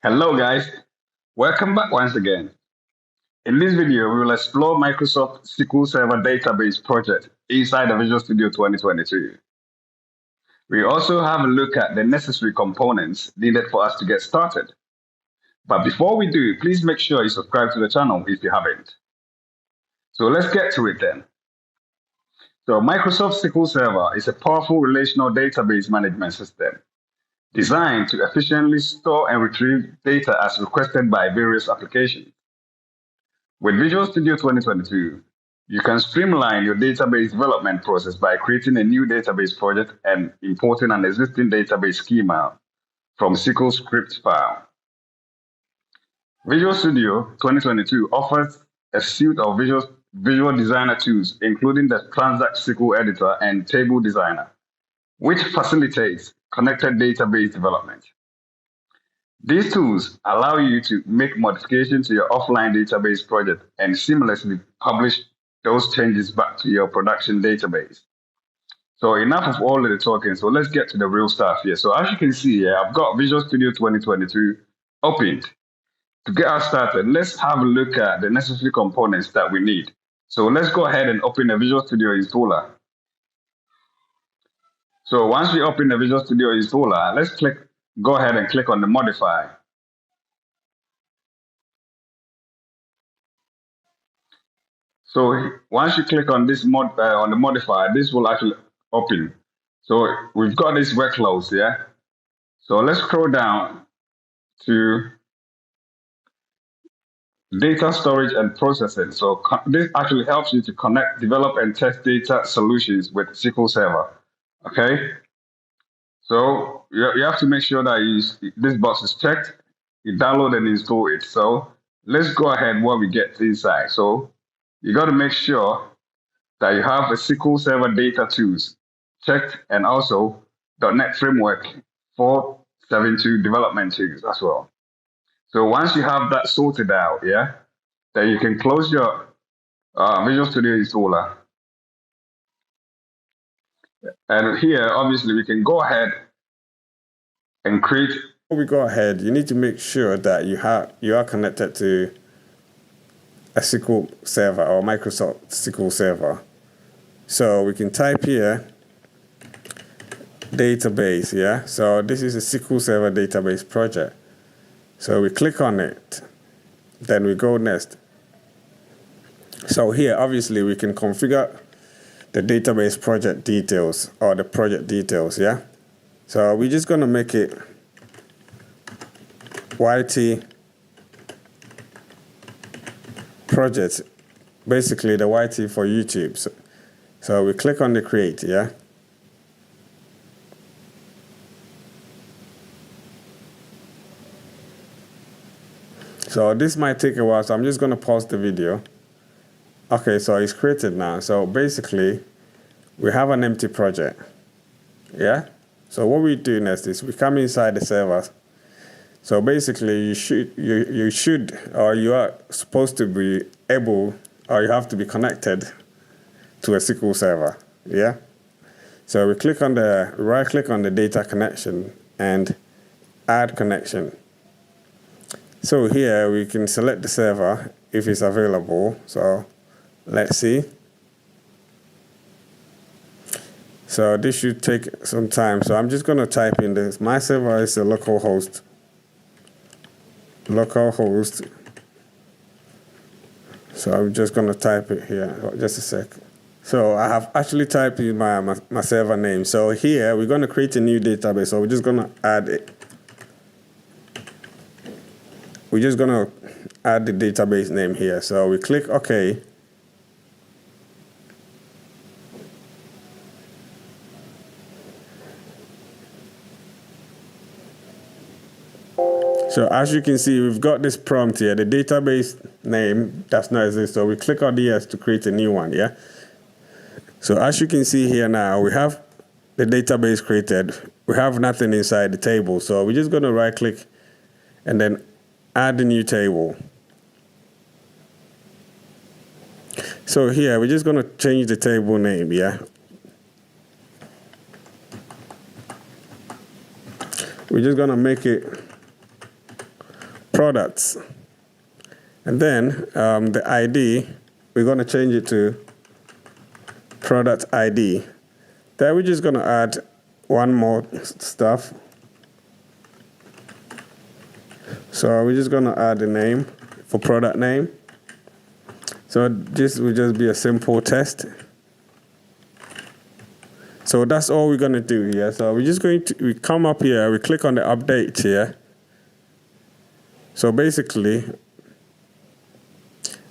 Hello guys, welcome back once again. In this video, we will explore Microsoft SQL Server Database Project inside the Visual Studio 2022. We also have a look at the necessary components needed for us to get started. But before we do, please make sure you subscribe to the channel if you haven't. So let's get to it then. So Microsoft SQL Server is a powerful relational database management system designed to efficiently store and retrieve data as requested by various applications. With Visual Studio 2022, you can streamline your database development process by creating a new database project and importing an existing database schema from SQL script file. Visual Studio 2022 offers a suite of visual designer tools, including the Transact SQL Editor and Table Designer, which facilitates connected database development. These tools allow you to make modifications to your offline database project and seamlessly publish those changes back to your production database. So enough of all of the talking. So let's get to the real stuff here. So as you can see here, I've got Visual Studio 2022 opened. To get us started, let's have a look at the necessary components that we need. So let's go ahead and open the Visual Studio installer. So once we open the Visual Studio installer, let's go ahead and click on the modify. So once you click on this on the modifier, this will actually open. So we've got these workflows, yeah? So let's scroll down to data storage and processing. So this actually helps you to connect, develop, and test data solutions with SQL Server, okay? So you have to make sure that this box is checked, you download and install it. So let's go ahead while we get inside. So you got to make sure that you have a SQL Server data tools checked and also .NET Framework 4.7.2 development tools as well. So once you have that sorted out, yeah, then you can close your Visual Studio installer. And here, obviously, we can go ahead and create. Before we go ahead, you need to make sure that you are connected to a SQL Server or Microsoft SQL Server. So we can type here database, yeah? So this is a SQL Server Database Project. So we click on it, then we go next. So here, obviously, we can configure the database project details or the project details, yeah? So we're just going to make it YT project, basically the YT for YouTube. So we click on the create, yeah? So this might take a while, so I'm just going to pause the video. Okay, so it's created now. So basically, we have an empty project, yeah? So what we do next is we come inside the server. So basically, you should, or you are supposed to be able, or you have to be connected to a SQL Server, yeah? So we right-click on the data connection and add connection. So here we can select the server if it's available. So let's see. So this should take some time. So I'm just going to type in this. My server is a localhost. So I'm just going to type it here. Just a sec. So I have actually typed in my server name. So here we're going to create a new database. So we're just going to add it. We're just going to add the database name here. So we click OK. So as you can see, we've got this prompt here. The database name does not exist. So we click on the yes to create a new one, yeah? So as you can see here now, we have the database created. We have nothing inside the table. So we're just going to right click and then add a new table. So here, we're just going to change the table name, yeah? We're just going to make it products. And then the ID, we're going to change it to product ID. Then we're just going to add one more stuff. So we're just going to add a name for product name. So this will just be a simple test. So that's all we're going to do here. So we're just going to, we come up here, we click on the update here. So basically,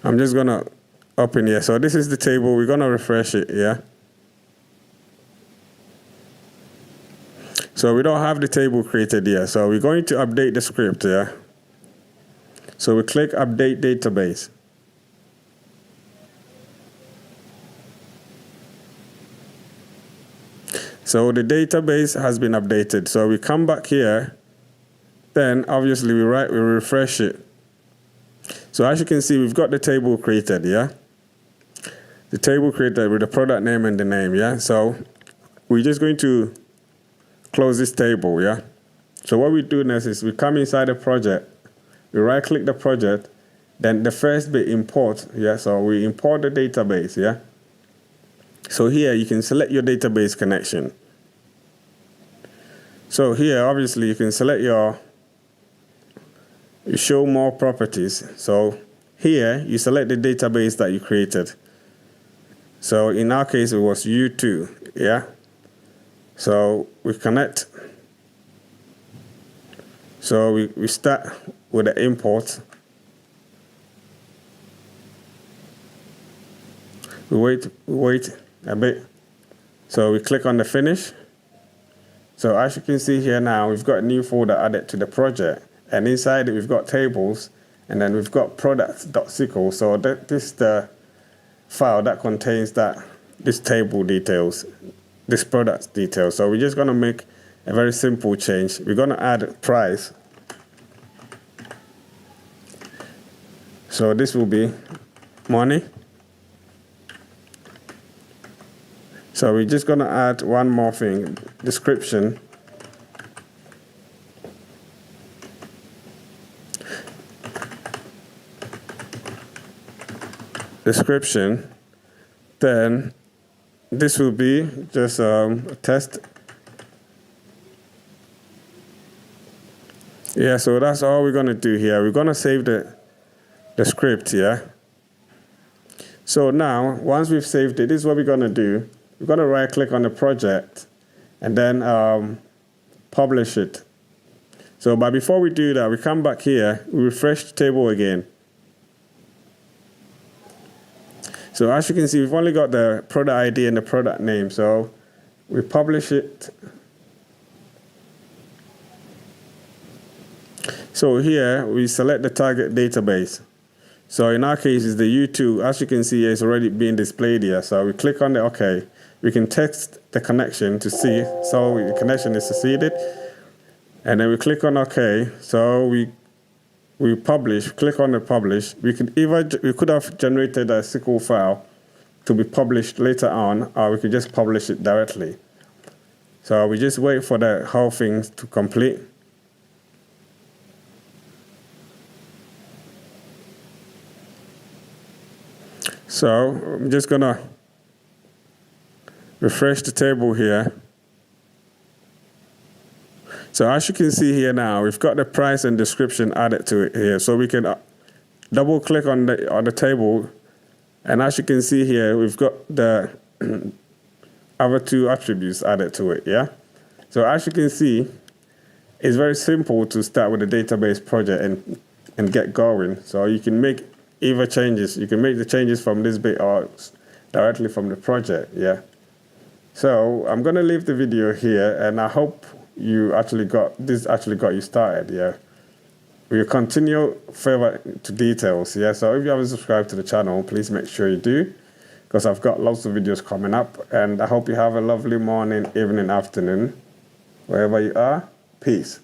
I'm just going to open here. So this is the table. We're going to refresh it here. So we don't have the table created here. So we're going to update the script here. So we click update database. So the database has been updated. So we come back here. Then obviously we refresh it. So as you can see, we've got the table created, yeah? The table created with the product name and the name, yeah? So we're just going to close this table, yeah? So what we do next is we come inside the project, we right click the project, then the first bit import, yeah? So we import the database, yeah? So here you can select your database connection. So here obviously you can select you show more properties. So here you select the database that you created. So in our case it was U2, yeah? So we connect. So we start with the import. We wait a bit. So we click on the finish. So as you can see here now, we've got a new folder added to the project. And inside it, we've got tables, and then we've got products.sql. So this is the file that contains this table details, this product details. So we're just going to make a very simple change. We're going to add price. So this will be money. So we're just going to add one more thing, description. Description. Then this will be just a test. Yeah, so that's all we're going to do here. We're going to save the script here. So now, once we've saved it, this is what we're going to do. We're going to right click on the project and then publish it. So, but before we do that, we come back here, we refresh the table again. So as you can see, we've only got the product ID and the product name. So we publish it. So here we select the target database. So in our case, it's the U2. As you can see, it's already being displayed here. So we click on the OK. We can text the connection to see. So the connection is succeeded. And then we click on OK. So we publish, click on the publish. We could have generated a SQL file to be published later on, or we could just publish it directly. So we just wait for the whole thing to complete. So I'm just gonna refresh the table here. So as you can see here now, we've got the price and description added to it here. So we can double click on the table, and as you can see here, we've got the other two attributes added to it, yeah? So as you can see, it's very simple to start with a database project and get going. So you can make either changes. You can make the changes from this bit or directly from the project, yeah? So I'm gonna leave the video here, and I hope this actually got you started, yeah? We'll continue further to details, yeah? So if you haven't subscribed to the channel, please make sure you do, because I've got lots of videos coming up, and I hope you have a lovely morning, evening, afternoon, wherever you are. Peace.